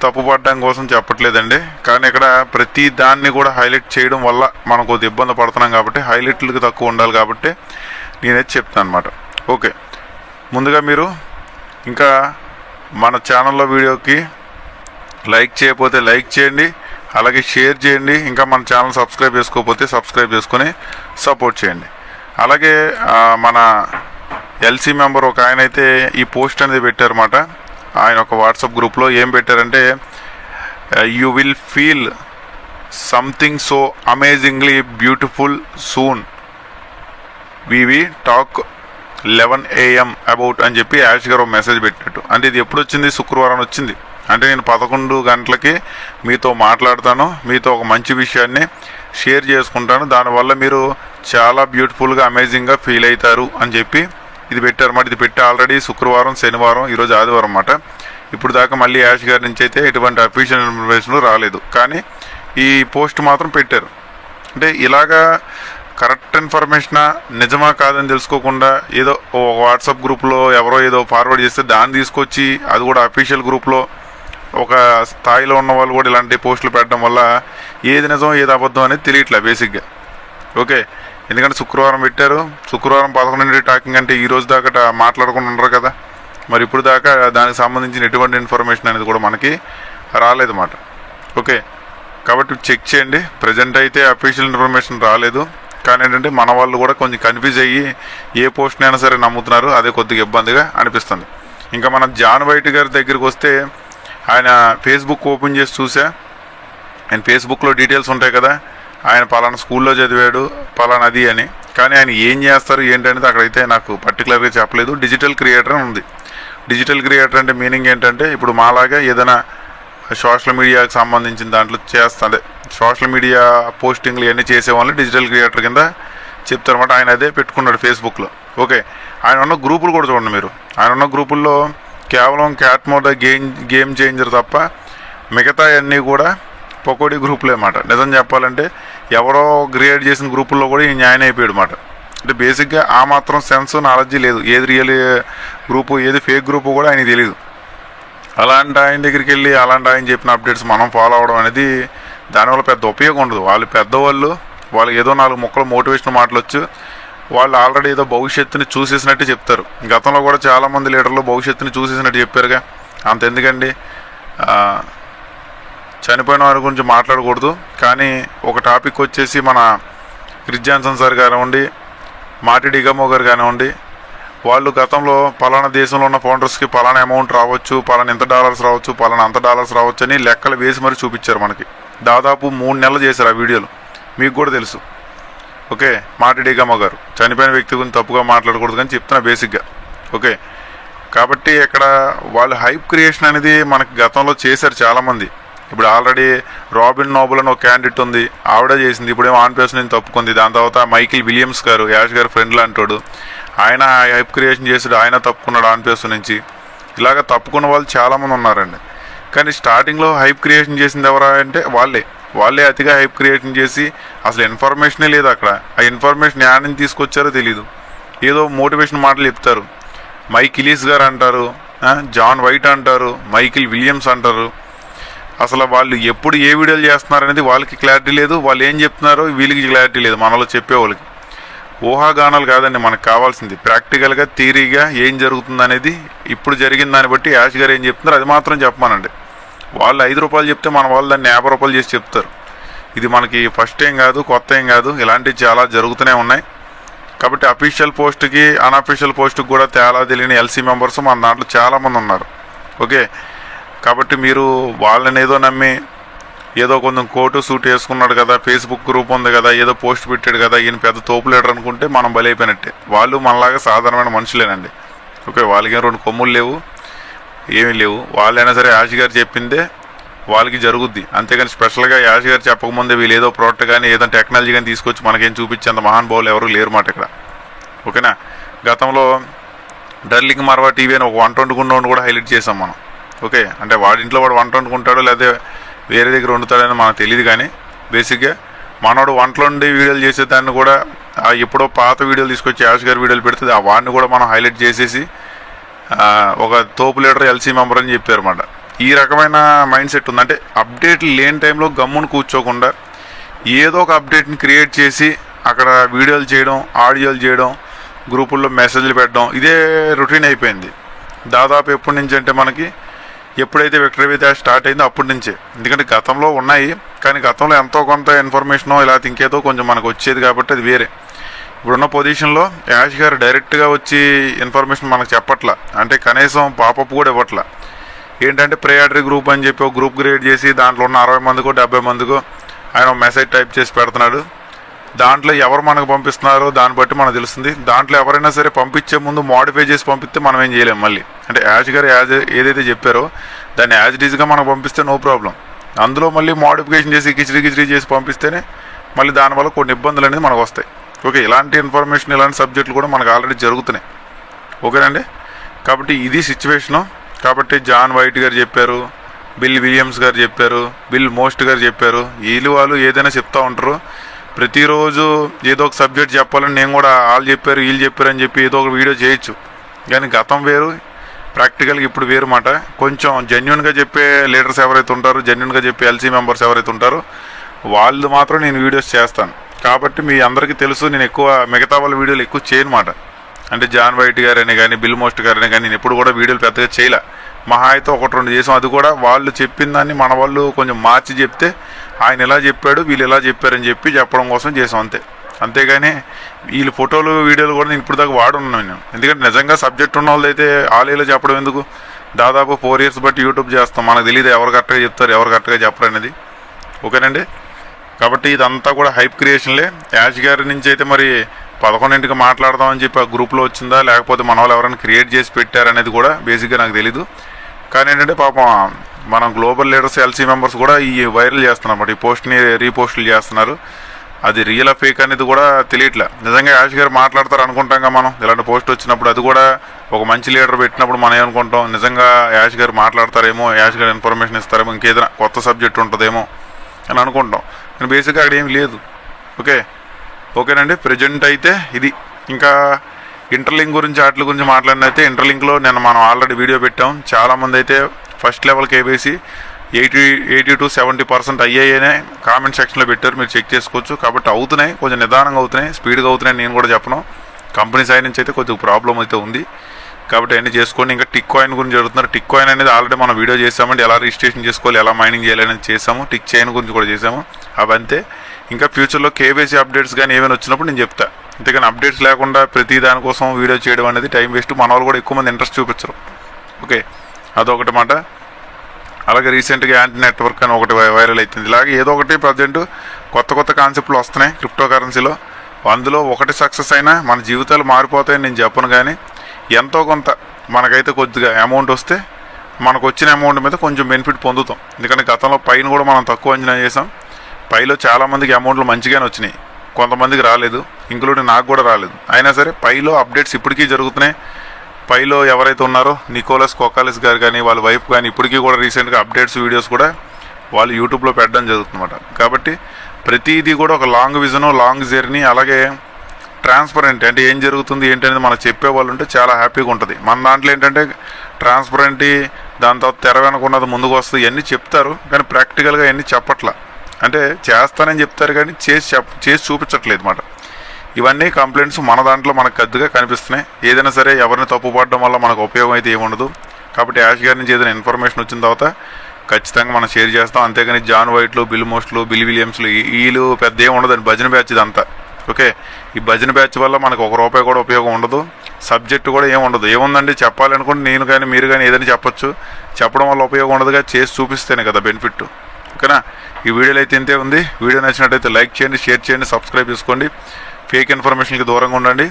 తప్పుపడడం కోసం చెప్పట్లేదండి, కానీ ఇక్కడ ప్రతి దాన్ని కూడా హైలైట్ చేయడం వల్ల మనం కొద్ది ఇబ్బంది పడుతున్నాం కాబట్టి హైలైట్లకు తక్కువ ఉండాలి కాబట్టి నేనైతే చెప్తాను అనమాట. ఓకే, ముందుగా మీరు ఇంకా మన ఛానల్లో వీడియోకి లైక్ చేయకపోతే లైక్ చేయండి, అలాగే షేర్ చేయండి. ఇంకా మన ఛానల్ సబ్స్క్రైబ్ చేసుకోకపోతే సబ్స్క్రైబ్ చేసుకొని సపోర్ట్ చేయండి. అలాగే మన ఎల్సీ మెంబర్ ఒక ఆయన అయితే ఈ పోస్ట్ అనేది పెట్టారన్నమాట. ఆయన ఒక వాట్సాప్ గ్రూప్లో ఏం పెట్టారంటే, you will feel something so amazingly beautiful soon we talk 11 AM about అని చెప్పి యాష్ గారు మెసేజ్ పెట్టినట్టు. అంటే ఇది ఎప్పుడు వచ్చింది? శుక్రవారం వచ్చింది. అంటే నేను 11 గంటలకి మీతో మాట్లాడతాను, మీతో ఒక మంచి విషయాన్ని షేర్ చేసుకుంటాను, దానివల్ల మీరు చాలా బ్యూటిఫుల్గా అమేజింగ్గా ఫీల్ అవుతారు అని చెప్పి ఇది పెట్టారన్నమాట. ఇది పెట్టి ఆల్రెడీ శుక్రవారం, శనివారం, ఈరోజు ఆదివారం అన్నమాట. ఇప్పుడు దాకా మళ్ళీ యాష్ గారి నుంచి అయితే ఎటువంటి అఫీషియల్ ఇన్ఫర్మేషన్ రాలేదు, కానీ ఈ పోస్ట్ మాత్రం పెట్టారు. అంటే ఇలాగా కరెక్ట్ ఇన్ఫర్మేషనా నిజమా కాదని తెలుసుకోకుండా ఏదో వాట్సాప్ గ్రూప్లో ఎవరో ఏదో ఫార్వర్డ్ చేస్తే దాన్ని తీసుకొచ్చి అది కూడా అఫీషియల్ గ్రూప్లో ఒక స్థాయిలో ఉన్న వాళ్ళు కూడా ఇలాంటి పోస్టులు పెట్టడం వల్ల ఏది నిజం ఏది అబద్ధం అనేది తెలియట్లే బేసిక్గా. ఓకే, ఎందుకంటే శుక్రవారం పెట్టారు, శుక్రవారం 11 టాకింగ్ అంటే ఈ రోజు దాకా మాట్లాడకుండా ఉండరు కదా, మరి ఇప్పుడు దాకా దానికి సంబంధించిన ఎటువంటి ఇన్ఫర్మేషన్ అనేది కూడా మనకి రాలేదన్నమాట. ఓకే, కాబట్టి చెక్ చేయండి. ప్రజెంట్ అయితే అఫీషియల్ ఇన్ఫర్మేషన్ రాలేదు, కానీ ఏంటంటే మన వాళ్ళు కూడా కొంచెం కన్ఫ్యూజ్ అయ్యి ఏ పోస్ట్ని అయినా సరే నమ్ముతున్నారు, అదే కొద్దిగా ఇబ్బందిగా అనిపిస్తుంది. ఇంకా మన జాన్ వైట్ గారి దగ్గరికి వస్తే ఆయన ఫేస్బుక్ ఓపెన్ చేసి చూసా, ఆయన ఫేస్బుక్లో డీటెయిల్స్ ఉంటాయి కదా, ఆయన పలానా స్కూల్లో చదివాడు పలానా అది అని, కానీ ఆయన ఏం చేస్తారు ఏంటి అనేది అక్కడైతే నాకు పర్టికులర్గా చెప్పలేదు. డిజిటల్ క్రియేటర్ అని ఉంది. డిజిటల్ క్రియేటర్ అంటే మీనింగ్ ఏంటంటే ఇప్పుడు మాలాగా ఏదైనా సోషల్ మీడియాకి సంబంధించిన దాంట్లో అదే సోషల్ మీడియా పోస్టింగ్లు ఇవన్నీ చేసేవాళ్ళు డిజిటల్ క్రియేటర్ కింద చెప్తారన్నమాట. ఆయన అదే పెట్టుకున్నాడు ఫేస్బుక్లో. ఓకే, ఆయన ఉన్న గ్రూపులు కూడా చూడండి మీరు. ఆయన ఉన్న గ్రూపుల్లో కేవలం క్యాట్ మోడ్ గేమ్ చేంజర్ తప్ప మిగతా అన్నీ కూడా పకోడీ గ్రూపులే అన్నమాట. నిజం చెప్పాలంటే ఎవరో క్రియేట్ చేసిన గ్రూపుల్లో కూడా ఈ న్యాయం అయిపోయాడు అన్నమాట. అంటే బేసిక్గా ఆ మాత్రం సెన్స్ నాలెడ్జీ లేదు, ఏది రియల్ గ్రూపు ఏది ఫేక్ గ్రూపు కూడా ఆయనకి తెలియదు. అలాంటి ఆయన దగ్గరికి వెళ్ళి అలాంటి ఆయన చెప్పిన అప్డేట్స్ మనం ఫాలో అవడం అనేది దానివల్ల పెద్ద ఉపయోగం ఉండదు. వాళ్ళు పెద్దవాళ్ళు, వాళ్ళు ఏదో 4 ముక్కలు మోటివేషన్ మాటలు వచ్చు, వాళ్ళు ఆల్రెడీ ఏదో భవిష్యత్తుని చూసేసినట్టు చెప్తారు. గతంలో కూడా చాలామంది లీడర్లు భవిష్యత్తుని చూసేసినట్టు చెప్పారుగా, అంత ఎందుకండి. చనిపోయిన వారి గురించి మాట్లాడకూడదు, కానీ ఒక టాపిక్ వచ్చేసి మన క్రిస్ జాన్సన్ సార్ కానివ్వండి, మాటి డిగమో గారు కానివ్వండి, వాళ్ళు గతంలో పలానా దేశంలో ఉన్న ఫౌండర్స్కి పలానా అమౌంట్ రావచ్చు, పలానా ఎంత డాలర్స్ రావచ్చు, పలానా అంత డాలర్స్ రావచ్చు అని లెక్కలు వేసి మరి చూపించారు మనకి. దాదాపు 3 నెలలు చేశారు ఆ వీడియోలు, మీకు కూడా తెలుసు. ఓకే, మాటి డిగమో గారు చనిపోయిన వ్యక్తి గురించి తప్పుగా మాట్లాడకూడదు కానీ చెప్తున్నా బేసిక్గా. ఓకే, కాబట్టి ఇక్కడ వాళ్ళు హైప్ క్రియేషన్ అనేది మనకి గతంలో చేశారు చాలామంది. ఇప్పుడు ఆల్రెడీ రాబిన్ నోబుల్ అని ఒక క్యాండిడేట్ ఉంది, ఆవిడ చేసింది. ఇప్పుడేమో ఆన్ పేస్ నుంచి తప్పుకుంది. దాని తర్వాత మైకిల్ విలియమ్స్ గారు, యాష్ గారు ఫ్రెండ్ లాంటోడు, ఆయన హైప్ క్రియేషన్ చేసాడు, ఆయన తప్పుకున్నాడు ఆన్ పేస్ నుంచి. ఇలాగ తప్పుకున్న వాళ్ళు చాలామంది ఉన్నారండి. కానీ స్టార్టింగ్లో హైప్ క్రియేషన్ చేసింది ఎవరా అంటే వాళ్ళే అతిగా హైప్ క్రియేషన్ చేసి అసలు ఇన్ఫర్మేషనే లేదు అక్కడ. ఆ ఇన్ఫర్మేషన్ యాడ్ నుంచి తీసుకొచ్చారో తెలీదు, ఏదో మోటివేషన్ మాటలు చెప్తారు. మైకిలీస్ గారు అంటారు, జాన్ వైట్ అంటారు, మైకిల్ విలియమ్స్ అంటారు. అసలు వాళ్ళు ఎప్పుడు ఏ వీడియోలు చేస్తున్నారు అనేది వాళ్ళకి క్లారిటీ లేదు, వాళ్ళు ఏం చెప్తున్నారో వీళ్ళకి క్లారిటీ లేదు. మనలో చెప్పేవాళ్ళకి ఊహాగానాలు కాదండి మనకు కావాల్సింది, ప్రాక్టికల్గా థియరీగా ఏం జరుగుతుంది అనేది ఇప్పుడు జరిగిన దాన్ని బట్టి యాష్ గారు ఏం చెప్తున్నారు అది మాత్రం చెప్పమానండి. వాళ్ళు 5 రూపాయలు చెప్తే మన వాళ్ళు దాన్ని 50 రూపాయలు చేసి చెప్తారు. ఇది మనకి ఫస్ట్ ఏం కాదు, కొత్త ఏం కాదు, ఇలాంటివి చాలా జరుగుతూనే ఉన్నాయి. కాబట్టి అఫీషియల్ పోస్ట్కి అన్అఫీషియల్ పోస్ట్కి కూడా తేడా తెలియని ఎల్సీ మెంబర్స్ మన దాంట్లో చాలామంది ఉన్నారు. ఓకే, కాబట్టి మీరు వాళ్ళని ఏదో నమ్మి ఏదో కొంచెం కోటు సూట్ వేసుకున్నాడు కదా, ఫేస్బుక్ గ్రూప్ ఉంది కదా, ఏదో పోస్ట్ పెట్టాడు కదా, ఈయన పెద్ద తోపు లీడర్ అనుకుంటే మనం బలైపోయినట్టే. వాళ్ళు మనలాగా సాధారణమైన మనుషులేనండి. ఓకే, వాళ్ళకి 2 కొమ్ములు లేవు, ఏమీ లేవు. వాళ్ళైనా సరే యాష్ గారు చెప్పిందే వాళ్ళకి జరుగుద్ది, అంతేగాని స్పెషల్గా యాష్ గారు చెప్పకముందే వీళ్ళు ఏదో ప్రోడక్ట్ కానీ ఏదో టెక్నాలజీ కానీ తీసుకొచ్చి మనకేం చూపించేంత మహానుభావులు ఎవరు లేరు మాట ఇక్కడ. ఓకేనా, గతంలో డర్లింగ్ మార్వా టీవీ అని ఒక వంట వండుకున్నోడు కూడా హైలైట్ చేసాం మనం. ఓకే, అంటే వాడింట్లో వాడు వంట వండుకుంటాడో లేదా వేరే దగ్గర వండుతాడని మనకు తెలియదు, కానీ బేసిక్గా మనోడు వంటలో ఉండి వీడియోలు చేసేదాన్ని కూడా ఎప్పుడో పాత వీడియోలు తీసుకొచ్చి యాష్ గారి వీడియోలు పెడితే ఆ వాడిని కూడా మనం హైలైట్ చేసేసి ఒక తోపు లీడర్ ఎల్సీ మెంబర్ అని చెప్పారు అన్నమాట. ఈ రకమైన మైండ్ సెట్ ఉంది. అంటే అప్డేట్లు లేని టైంలో గమ్మును కూర్చోకుండా ఏదో ఒక అప్డేట్ని క్రియేట్ చేసి అక్కడ వీడియోలు చేయడం, ఆడియోలు చేయడం, గ్రూపుల్లో మెసేజ్లు పెట్టడం, ఇదే రొటీన్ అయిపోయింది దాదాపు. ఎప్పటి నుంచి అంటే మనకి ఎప్పుడైతే విక్టరీ విత్ యాష్ స్టార్ట్ అయిందో అప్పటి నుంచే. ఎందుకంటే గతంలో ఉన్నాయి, కానీ గతంలో ఎంతో కొంత ఇన్ఫర్మేషనో ఇలా ఇంకేదో కొంచెం మనకు వచ్చేది కాబట్టి అది వేరే. ఇప్పుడున్న పొజిషన్లో యాష్ గారు డైరెక్ట్గా వచ్చి ఇన్ఫర్మేషన్ మనకు చెప్పట్లా, అంటే కనీసం పాపప్ కూడా ఇవ్వట్లా. ఏంటంటే ప్రియాటరీ గ్రూప్ అని చెప్పి ఒక గ్రూప్ క్రియేట్ చేసి దాంట్లో ఉన్న 60 మందికో 70 మందికో ఆయన మెసేజ్ టైప్ చేసి పెడుతున్నాడు. దాంట్లో ఎవరు మనకు పంపిస్తున్నారో దాన్ని బట్టి మనకు తెలుస్తుంది. దాంట్లో ఎవరైనా సరే పంపించే ముందు మోడిఫై చేసి పంపిస్తే మనం ఏం చేయలేం మళ్ళీ. అంటే యాష్ గారు ఏదైతే చెప్పారో దాన్ని యాజ్ ఇట్ ఈజ్గా మనకు పంపిస్తే నో ప్రాబ్లం. అందులో మళ్ళీ మోడిఫికేషన్ చేసి కిచిడి చేసి పంపిస్తేనే మళ్ళీ దానివల్ల కొన్ని ఇబ్బందులు అనేది మనకు వస్తాయి. ఓకే, ఇలాంటి ఇన్ఫర్మేషన్ ఇలాంటి సబ్జెక్టులు కూడా మనకు ఆల్రెడీ జరుగుతున్నాయి. ఓకేనండి, కాబట్టి ఇది సిచ్యువేషను. కాబట్టి జాన్ వైట్ గారు చెప్పారు, బిల్ విలియమ్స్ గారు చెప్పారు, బిల్ మోస్ట్ గారు చెప్పారు. వాళ్ళు ఏదైనా చెప్తూ ఉంటారు. ప్రతిరోజు ఏదో ఒక సబ్జెక్ట్ చెప్పాలని నేను కూడా వాళ్ళు చెప్పారు వీళ్ళు చెప్పారు అని చెప్పి ఏదో ఒక వీడియో చేయొచ్చు. కానీ గతం వేరు, ప్రాక్టికల్గా ఇప్పుడు వేరు మాట. కొంచెం జెన్యున్గా చెప్పే లీడర్స్ ఎవరైతే ఉంటారో, జెన్యున్గా చెప్పే ఎల్సీ మెంబర్స్ ఎవరైతే ఉంటారో వాళ్ళు మాత్రం నేను వీడియోస్ చేస్తాను. కాబట్టి మీ అందరికీ తెలుసు నేను ఎక్కువ మిగతా వాళ్ళ వీడియోలు ఎక్కువ చేయను మాట. అంటే జాన్ వైట్ గారని కానీ బిల్ మోస్ట్ గారని కానీ నేను ఎప్పుడు కూడా వీడియోలు పెద్దగా చేయలే. మహా అయితే 1-2 చేసాం. అది కూడా వాళ్ళు చెప్పిన దాన్ని మన వాళ్ళు కొంచెం మార్చి చెప్తే ఆయన ఇలా చెప్పాడు వీళ్ళు ఇలా చెప్పారని చెప్పడం కోసం చేసాం అంతే. అంతేగాని వీళ్ళు ఫోటోలు వీడియోలు కూడా నేను ఇప్పుడు దాకా వాడున్నాను నేను. ఎందుకంటే నిజంగా సబ్జెక్ట్ ఉన్న వాళ్ళు అయితే ఆలయలో చెప్పడం ఎందుకు? దాదాపు 4 years బట్టి యూట్యూబ్ చేస్తాం, మనకు తెలియదు ఎవరు కరెక్ట్గా చెప్తారు ఎవరు కరెక్ట్గా చెప్పరు అనేది. ఓకేనండి, కాబట్టి ఇదంతా కూడా హైప్ క్రియేషన్లే. యాష్ గారి నుంచి అయితే మరి 11ంటికి మాట్లాడదామని చెప్పి ఆ గ్రూప్లో వచ్చిందా లేకపోతే మన వాళ్ళు ఎవరైనా క్రియేట్ చేసి పెట్టారనేది కూడా బేసిక్గా నాకు తెలీదు. కానీ ఏంటంటే పాపం మనం గ్లోబల్ లీడర్స్ ఎల్సీ మెంబర్స్ కూడా ఈ వైరల్ చేస్తున్నారు అన్నమాట. ఈ పోస్ట్ని రీపోస్టులు చేస్తున్నారు. అది రియల్ ఫేక్ అనేది కూడా తెలియట్లే. నిజంగా యాష్ గారు మాట్లాడతారు అనుకుంటాం మనం ఇలాంటి పోస్ట్ వచ్చినప్పుడు. అది కూడా ఒక మంచి లీడర్ పెట్టినప్పుడు మనం ఏమనుకుంటాం, నిజంగా యాష్ గారు మాట్లాడతారేమో, యాష్ గారు ఇన్ఫర్మేషన్ ఇస్తారేమో, ఇంకేదైనా కొత్త సబ్జెక్ట్ ఉంటుందేమో అని అనుకుంటాం. కానీ బేసిక్గా అక్కడ ఏమి లేదు. ఓకేనండి, ప్రజెంట్ అయితే ఇది. ఇంకా ఇంటర్లింక్ గురించి వాటి గురించి మాట్లాడినైతే ఇంటర్లింక్లో నిన్న మనం ఆల్రెడీ వీడియో పెట్టాం. చాలామంది అయితే ఫస్ట్ లెవెల్ కేవైసీ 80 to 70% అయ్యాయనే కామెంట్ సెక్షన్లో పెట్టారు, మీరు చెక్ చేసుకోవచ్చు. కాబట్టి అవుతున్నాయి, కొంచెం నిదానంగా అవుతున్నాయి, స్పీడ్గా అవుతున్నాయి నేను కూడా చెప్పను. కంపెనీ సైడ్ నుంచి అయితే కొంచెం ప్రాబ్లం అయితే ఉంది. కాబట్టి అన్నీ చేసుకోండి. ఇంకా టిక్ కాయిన్ గురించి జరుగుతున్నారు. టిక్ కాయిన్ అనేది ఆల్రెడీ మనం వీడియో చేసామండి, ఎలా రిజిస్ట్రేషన్ చేసుకోవాలి ఎలా మైనింగ్ చేయాలి అనేది చేసాము. టిక్ చైన్ గురించి కూడా చేసాము. అవంతే. ఇంకా ఫ్యూచర్లో కేవైసీ అప్డేట్స్ కానీ ఏమైనా వచ్చినప్పుడు నేను చెప్తా. అంతేగాని అప్డేట్స్ లేకుండా ప్రతి దానికోసం వీడియో చేయడం అనేది టైం వేస్ట్. మన వాళ్ళు కూడా ఎక్కువ మంది ఇంట్రెస్ట్ చూపించరు. ఓకే, అదొకటి మాట. అలాగే రీసెంట్గా యాంటీ నెట్వర్క్ అని ఒకటి వైరల్ అవుతుంది. ఇలాగే ఏదో ఒకటి ప్రజెంట్ కొత్త కాన్సెప్ట్లు వస్తున్నాయి క్రిప్టో కరెన్సీలో. అందులో ఒకటి సక్సెస్ అయినా మన జీవితాలు మారిపోతాయని నేను చెప్పను. కానీ ఎంతో కొంత మనకైతే కొద్దిగా అమౌంట్ వస్తే మనకు వచ్చిన అమౌంట్ మీద కొంచెం బెనిఫిట్ పొందుతాం. ఎందుకంటే గతంలో పైన కూడా మనం తక్కువ అంచనా చేసాం. పైలో చాలామందికి అమౌంట్లు మంచిగానే వచ్చినాయి, కొంతమందికి రాలేదు, ఇంక్లూడింగ్ నాకు కూడా రాలేదు. అయినా సరే పైలో అప్డేట్స్ ఇప్పటికీ జరుగుతున్నాయి. పైలో ఎవరైతే ఉన్నారో నికోలస్ కోకాలిస్ గారు కానీ వాళ్ళ వైఫ్ కానీ ఇప్పటికీ కూడా రీసెంట్గా అప్డేట్స్ వీడియోస్ కూడా వాళ్ళు యూట్యూబ్లో పెట్టడం జరుగుతుందన్నమాట. కాబట్టి ప్రతిదీ కూడా ఒక లాంగ్ విజను, లాంగ్ జర్నీ, అలాగే ట్రాన్స్పరెంట్ అంటే ఏం జరుగుతుంది ఏంటి అనేది మనకు చెప్పే వాళ్ళు ఉంటే చాలా హ్యాపీగా ఉంటుంది. మన దాంట్లో ఏంటంటే ట్రాన్స్పరెంట్, దాని తర్వాత తెర వెనకున్నది ముందుకు వస్తుంది, ఇవన్నీ చెప్తారు కానీ ప్రాక్టికల్గా ఇవన్నీ చెప్పట్లా. అంటే చేస్తానని చెప్తారు కానీ చేసి చూపించట్లేదు అన్నమాట. ఇవన్నీ కంప్లైంట్స్ మన దాంట్లో మనకు కొద్దిగా కనిపిస్తున్నాయి. ఏదైనా సరే ఎవరిని తప్పుపడడం వల్ల మనకు ఉపయోగం అయితే ఏముండదు. కాబట్టి యాష్ గారి నుంచి ఏదైనా ఇన్ఫర్మేషన్ వచ్చిన తర్వాత ఖచ్చితంగా మనం షేర్ చేస్తాం. అంతేగాని జాన్ వైట్లు, బిల్ మోస్ట్లు, బిల్ విలియమ్స్లు వీళ్ళు పెద్ద ఏమి ఉండదండి. భజన బ్యాచ్ ఇదంతా. ఓకే, ఈ భజన బ్యాచ్ వల్ల మనకు ₹1 కూడా ఉపయోగం ఉండదు. సబ్జెక్టు కూడా ఏముండదు. ఏముందండి చెప్పాలనుకుంటే నేను కానీ మీరు కానీ ఏదైనా చెప్పొచ్చు. చెప్పడం వల్ల ఉపయోగం ఉండదుగా, చేసి చూపిస్తేనే కదా బెనిఫిట్. ఓకేనా, ఈ వీడియోలో అయితే ఇంతే ఉంది. వీడియో నచ్చినట్టయితే లైక్ చేయండి, షేర్ చేయండి, సబ్స్క్రైబ్ చేసుకోండి. ఫేక్ ఇన్ఫర్మేషన్కి దూరంగా ఉండండి.